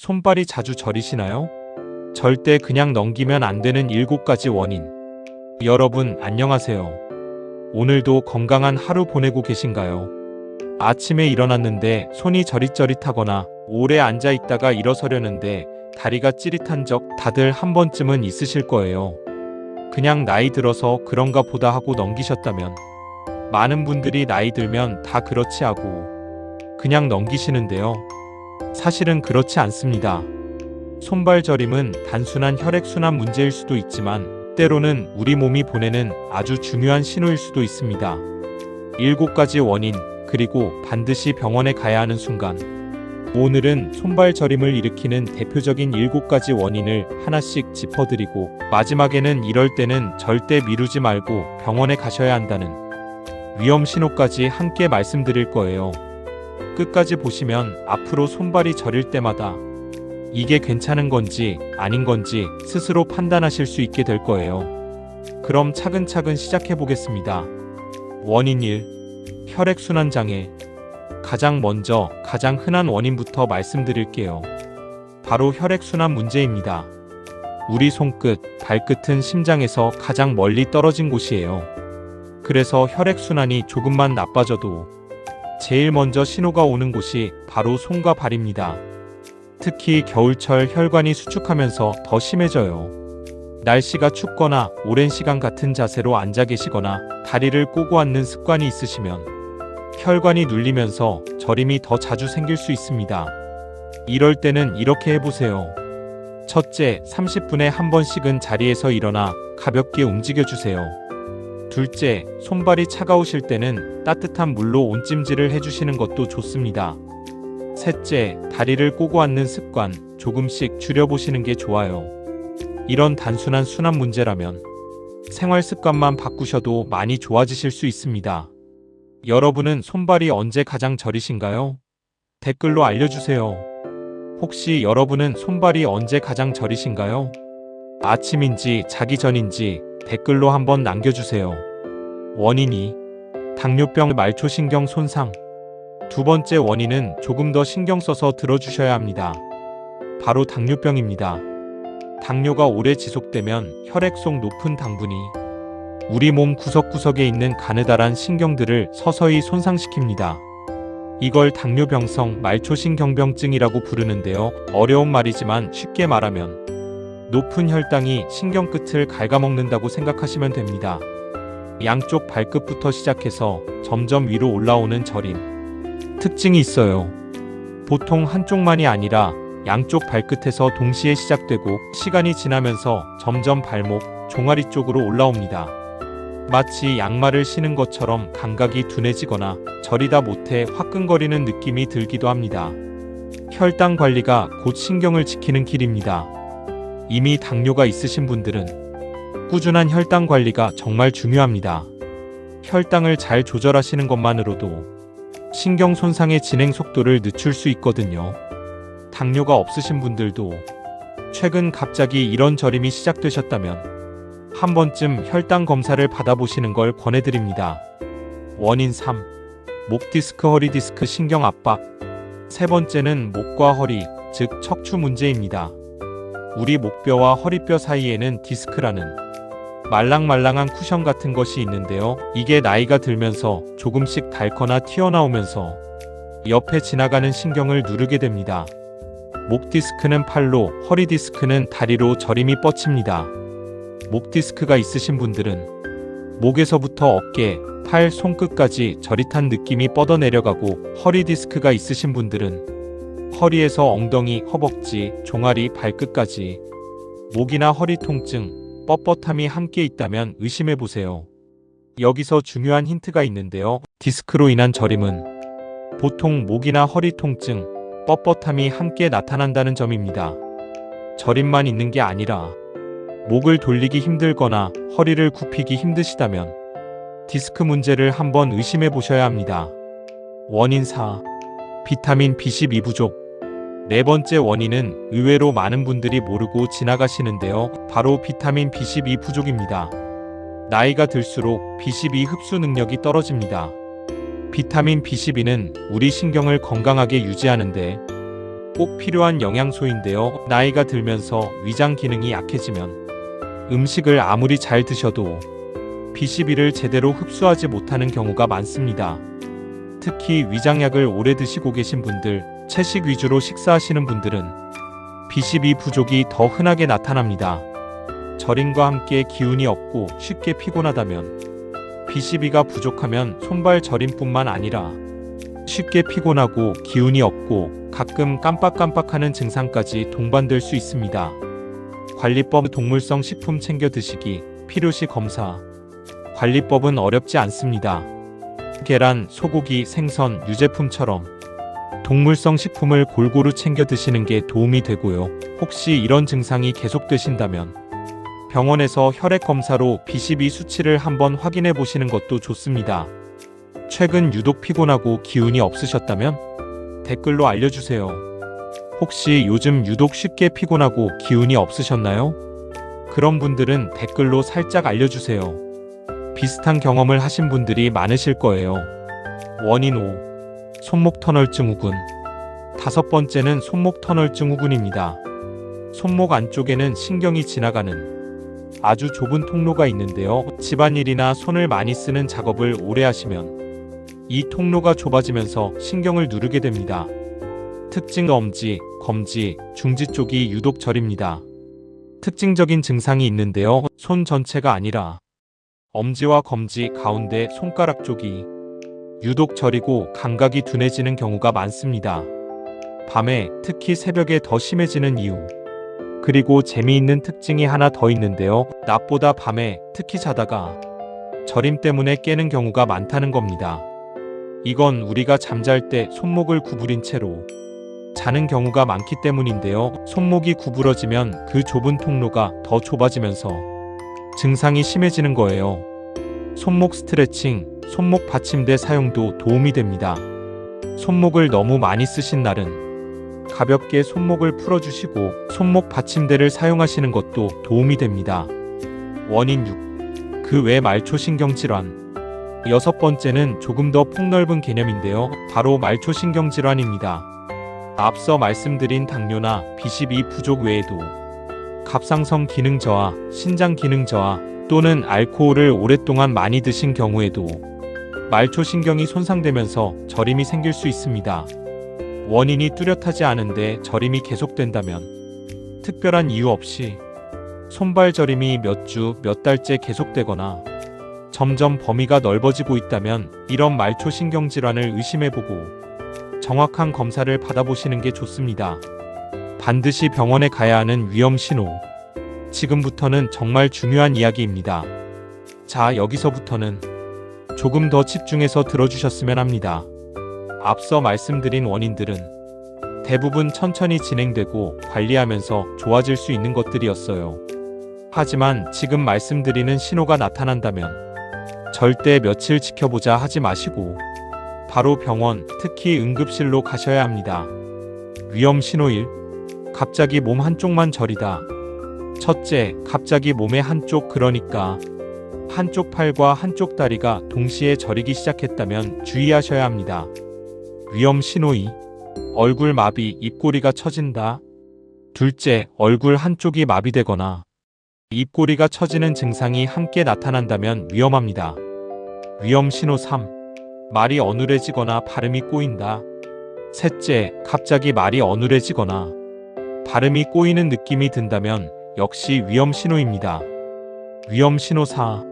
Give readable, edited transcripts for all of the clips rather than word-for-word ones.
손발이 자주 저리시나요? 절대 그냥 넘기면 안 되는 7가지 원인. 여러분, 안녕하세요. 오늘도 건강한 하루 보내고 계신가요? 아침에 일어났는데 손이 저릿저릿하거나 오래 앉아 있다가 일어서려는데 다리가 찌릿한 적 다들 한 번쯤은 있으실 거예요. 그냥 나이 들어서 그런가 보다 하고 넘기셨다면, 많은 분들이 나이 들면 다 그렇지 하고 그냥 넘기시는데요. 사실은 그렇지 않습니다. 손발 저림은 단순한 혈액순환 문제일 수도 있지만 때로는 우리 몸이 보내는 아주 중요한 신호일 수도 있습니다. 7가지 원인, 그리고 반드시 병원에 가야 하는 순간. 오늘은 손발 저림을 일으키는 대표적인 7가지 원인을 하나씩 짚어드리고, 마지막에는 이럴 때는 절대 미루지 말고 병원에 가셔야 한다는 위험 신호까지 함께 말씀드릴 거예요. 끝까지 보시면 앞으로 손발이 저릴 때마다 이게 괜찮은 건지 아닌 건지 스스로 판단하실 수 있게 될 거예요. 그럼 차근차근 시작해 보겠습니다. 원인 1. 혈액순환 장애. 가장 먼저 가장 흔한 원인부터 말씀드릴게요. 바로 혈액순환 문제입니다. 우리 손끝, 발끝은 심장에서 가장 멀리 떨어진 곳이에요. 그래서 혈액순환이 조금만 나빠져도 제일 먼저 신호가 오는 곳이 바로 손과 발입니다. 특히 겨울철 혈관이 수축하면서 더 심해져요. 날씨가 춥거나 오랜 시간 같은 자세로 앉아 계시거나 다리를 꼬고 앉는 습관이 있으시면 혈관이 눌리면서 저림이 더 자주 생길 수 있습니다. 이럴 때는 이렇게 해보세요. 첫째, 30분에 한 번씩은 자리에서 일어나 가볍게 움직여주세요. 둘째, 손발이 차가우실 때는 따뜻한 물로 온찜질을 해주시는 것도 좋습니다. 셋째, 다리를 꼬고 앉는 습관 조금씩 줄여보시는 게 좋아요. 이런 단순한 순환 문제라면 생활 습관만 바꾸셔도 많이 좋아지실 수 있습니다. 여러분은 손발이 언제 가장 저리신가요? 댓글로 알려주세요. 혹시 여러분은 손발이 언제 가장 저리신가요? 아침인지 자기 전인지 댓글로 한번 남겨주세요. 원인 2. 당뇨병 말초신경 손상. 두 번째 원인은 조금 더 신경 써서 들어주셔야 합니다. 바로 당뇨병입니다. 당뇨가 오래 지속되면 혈액 속 높은 당분이 우리 몸 구석구석에 있는 가느다란 신경들을 서서히 손상시킵니다. 이걸 당뇨병성 말초신경병증이라고 부르는데요. 어려운 말이지만 쉽게 말하면 높은 혈당이 신경 끝을 갉아먹는다고 생각하시면 됩니다. 양쪽 발끝부터 시작해서 점점 위로 올라오는 저림. 특징이 있어요. 보통 한쪽만이 아니라 양쪽 발끝에서 동시에 시작되고 시간이 지나면서 점점 발목, 종아리 쪽으로 올라옵니다. 마치 양말을 신은 것처럼 감각이 둔해지거나 저리다 못해 화끈거리는 느낌이 들기도 합니다. 혈당 관리가 곧 신경을 지키는 길입니다. 이미 당뇨가 있으신 분들은 꾸준한 혈당 관리가 정말 중요합니다. 혈당을 잘 조절하시는 것만으로도 신경 손상의 진행 속도를 늦출 수 있거든요. 당뇨가 없으신 분들도 최근 갑자기 이런 저림이 시작되셨다면 한 번쯤 혈당 검사를 받아보시는 걸 권해드립니다. 원인 3. 목 디스크, 허리 디스크 신경 압박. 세 번째는 목과 허리, 즉 척추 문제입니다. 우리 목뼈와 허리뼈 사이에는 디스크라는 말랑말랑한 쿠션 같은 것이 있는데요. 이게 나이가 들면서 조금씩 닳거나 튀어나오면서 옆에 지나가는 신경을 누르게 됩니다. 목 디스크는 팔로, 허리 디스크는 다리로 저림이 뻗칩니다. 목 디스크가 있으신 분들은 목에서부터 어깨, 팔, 손끝까지 저릿한 느낌이 뻗어 내려가고, 허리 디스크가 있으신 분들은 허리에서 엉덩이, 허벅지, 종아리, 발끝까지 목이나 허리 통증, 뻣뻣함이 함께 있다면 의심해보세요. 여기서 중요한 힌트가 있는데요. 디스크로 인한 저림은 보통 목이나 허리 통증, 뻣뻣함이 함께 나타난다는 점입니다. 저림만 있는 게 아니라 목을 돌리기 힘들거나 허리를 굽히기 힘드시다면 디스크 문제를 한번 의심해 보셔야 합니다. 원인 4. 비타민 B12 부족. 네 번째 원인은 의외로 많은 분들이 모르고 지나가시는데요. 바로 비타민 B12 부족입니다. 나이가 들수록 B12 흡수 능력이 떨어집니다. 비타민 B12는 우리 신경을 건강하게 유지하는데 꼭 필요한 영양소인데요. 나이가 들면서 위장 기능이 약해지면 음식을 아무리 잘 드셔도 B12를 제대로 흡수하지 못하는 경우가 많습니다. 특히 위장약을 오래 드시고 계신 분들, 채식 위주로 식사하시는 분들은 B12 부족이 더 흔하게 나타납니다. 절임과 함께 기운이 없고 쉽게 피곤하다면 B12가 부족하면 손발 저림뿐만 아니라 쉽게 피곤하고 기운이 없고 가끔 깜빡깜빡하는 증상까지 동반될 수 있습니다. 관리법 동물성 식품 챙겨 드시기, 필요시 검사. 관리법은 어렵지 않습니다. 계란, 소고기, 생선, 유제품처럼 동물성 식품을 골고루 챙겨 드시는 게 도움이 되고요. 혹시 이런 증상이 계속되신다면 병원에서 혈액 검사로 B12 수치를 한번 확인해 보시는 것도 좋습니다. 최근 유독 피곤하고 기운이 없으셨다면 댓글로 알려주세요. 혹시 요즘 유독 쉽게 피곤하고 기운이 없으셨나요? 그런 분들은 댓글로 살짝 알려주세요. 비슷한 경험을 하신 분들이 많으실 거예요. 원인 5. 손목 터널 증후군. 5번째는 손목 터널 증후군입니다. 손목 안쪽에는 신경이 지나가는 아주 좁은 통로가 있는데요. 집안일이나 손을 많이 쓰는 작업을 오래 하시면 이 통로가 좁아지면서 신경을 누르게 됩니다. 특징 엄지, 검지, 중지 쪽이 유독 저립니다. 특징적인 증상이 있는데요. 손 전체가 아니라 엄지와 검지 가운데 손가락 쪽이 유독 저리고 감각이 둔해지는 경우가 많습니다. 밤에, 특히 새벽에 더 심해지는 이유. 그리고 재미있는 특징이 하나 더 있는데요. 낮보다 밤에, 특히 자다가 저림 때문에 깨는 경우가 많다는 겁니다. 이건 우리가 잠잘 때 손목을 구부린 채로 자는 경우가 많기 때문인데요. 손목이 구부러지면 그 좁은 통로가 더 좁아지면서 증상이 심해지는 거예요. 손목 스트레칭, 손목 받침대 사용도 도움이 됩니다. 손목을 너무 많이 쓰신 날은 가볍게 손목을 풀어주시고 손목 받침대를 사용하시는 것도 도움이 됩니다. 원인 6. 그 외 말초신경질환. 6번째는 조금 더 폭넓은 개념인데요. 바로 말초신경질환입니다. 앞서 말씀드린 당뇨나 B12 부족 외에도 갑상선 기능 저하, 신장 기능 저하 또는 알코올을 오랫동안 많이 드신 경우에도 말초신경이 손상되면서 저림이 생길 수 있습니다. 원인이 뚜렷하지 않은데 저림이 계속된다면 특별한 이유 없이 손발 저림이 몇 주, 몇 달째 계속되거나 점점 범위가 넓어지고 있다면 이런 말초신경 질환을 의심해보고 정확한 검사를 받아보시는 게 좋습니다. 반드시 병원에 가야 하는 위험 신호. 지금부터는 정말 중요한 이야기입니다. 자, 여기서부터는 조금 더 집중해서 들어주셨으면 합니다. 앞서 말씀드린 원인들은 대부분 천천히 진행되고 관리하면서 좋아질 수 있는 것들이었어요. 하지만 지금 말씀드리는 신호가 나타난다면 절대 며칠 지켜보자 하지 마시고 바로 병원, 특히 응급실로 가셔야 합니다. 위험 신호 1. 갑자기 몸 한쪽만 저리다. 첫째, 갑자기 몸의 한쪽, 그러니까 한쪽 팔과 한쪽 다리가 동시에 저리기 시작했다면 주의하셔야 합니다. 위험 신호 2. 얼굴 마비, 입꼬리가 처진다. 둘째, 얼굴 한쪽이 마비되거나 입꼬리가 처지는 증상이 함께 나타난다면 위험합니다. 위험 신호 3. 말이 어눌해지거나 발음이 꼬인다. 셋째, 갑자기 말이 어눌해지거나 발음이 꼬이는 느낌이 든다면 역시 위험 신호입니다. 위험 신호 4.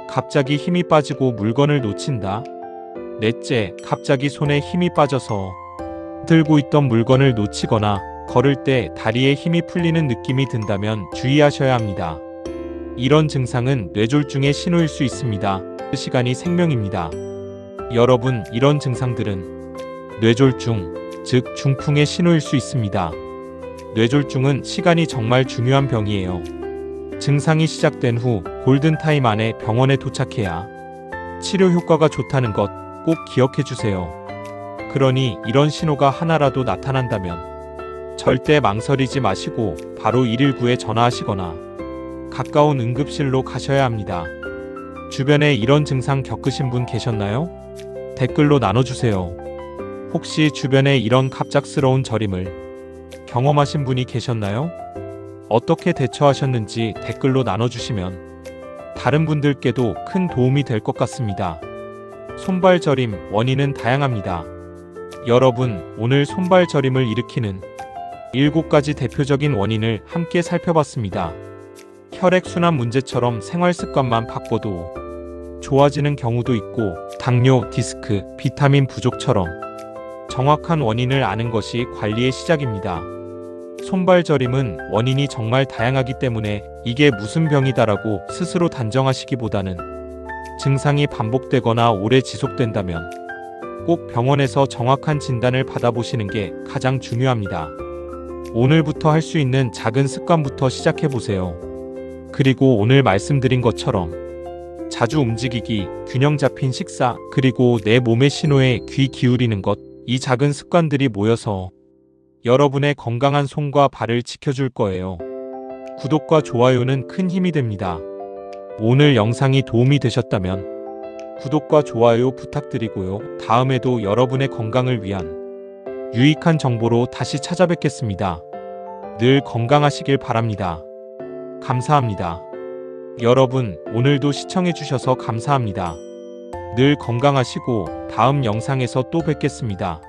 갑자기 힘이 빠지고 물건을 놓친다. 넷째, 갑자기 손에 힘이 빠져서 들고 있던 물건을 놓치거나 걸을 때 다리에 힘이 풀리는 느낌이 든다면 주의하셔야 합니다. 이런 증상은 뇌졸중의 신호일 수 있습니다. 시간이 생명입니다. 여러분, 이런 증상들은 뇌졸중, 즉 중풍의 신호일 수 있습니다. 뇌졸중은 시간이 정말 중요한 병이에요. 증상이 시작된 후 골든타임 안에 병원에 도착해야 치료 효과가 좋다는 것 꼭 기억해 주세요. 그러니 이런 신호가 하나라도 나타난다면 절대 망설이지 마시고 바로 119에 전화하시거나 가까운 응급실로 가셔야 합니다. 주변에 이런 증상 겪으신 분 계셨나요? 댓글로 나눠주세요. 혹시 주변에 이런 갑작스러운 저림을 경험하신 분이 계셨나요? 어떻게 대처하셨는지 댓글로 나눠주시면 다른 분들께도 큰 도움이 될 것 같습니다. 손발 저림 원인은 다양합니다. 여러분, 오늘 손발 저림을 일으키는 7가지 대표적인 원인을 함께 살펴봤습니다. 혈액순환 문제처럼 생활 습관만 바꿔도 좋아지는 경우도 있고, 당뇨, 디스크, 비타민 부족처럼 정확한 원인을 아는 것이 관리의 시작입니다. 손발 저림은 원인이 정말 다양하기 때문에 이게 무슨 병이다라고 스스로 단정하시기보다는 증상이 반복되거나 오래 지속된다면 꼭 병원에서 정확한 진단을 받아보시는 게 가장 중요합니다. 오늘부터 할 수 있는 작은 습관부터 시작해보세요. 그리고 오늘 말씀드린 것처럼 자주 움직이기, 균형 잡힌 식사, 그리고 내 몸의 신호에 귀 기울이는 것, 이 작은 습관들이 모여서 여러분의 건강한 손과 발을 지켜줄 거예요. 구독과 좋아요는 큰 힘이 됩니다. 오늘 영상이 도움이 되셨다면 구독과 좋아요 부탁드리고요. 다음에도 여러분의 건강을 위한 유익한 정보로 다시 찾아뵙겠습니다. 늘 건강하시길 바랍니다. 감사합니다. 여러분, 오늘도 시청해주셔서 감사합니다. 늘 건강하시고 다음 영상에서 또 뵙겠습니다.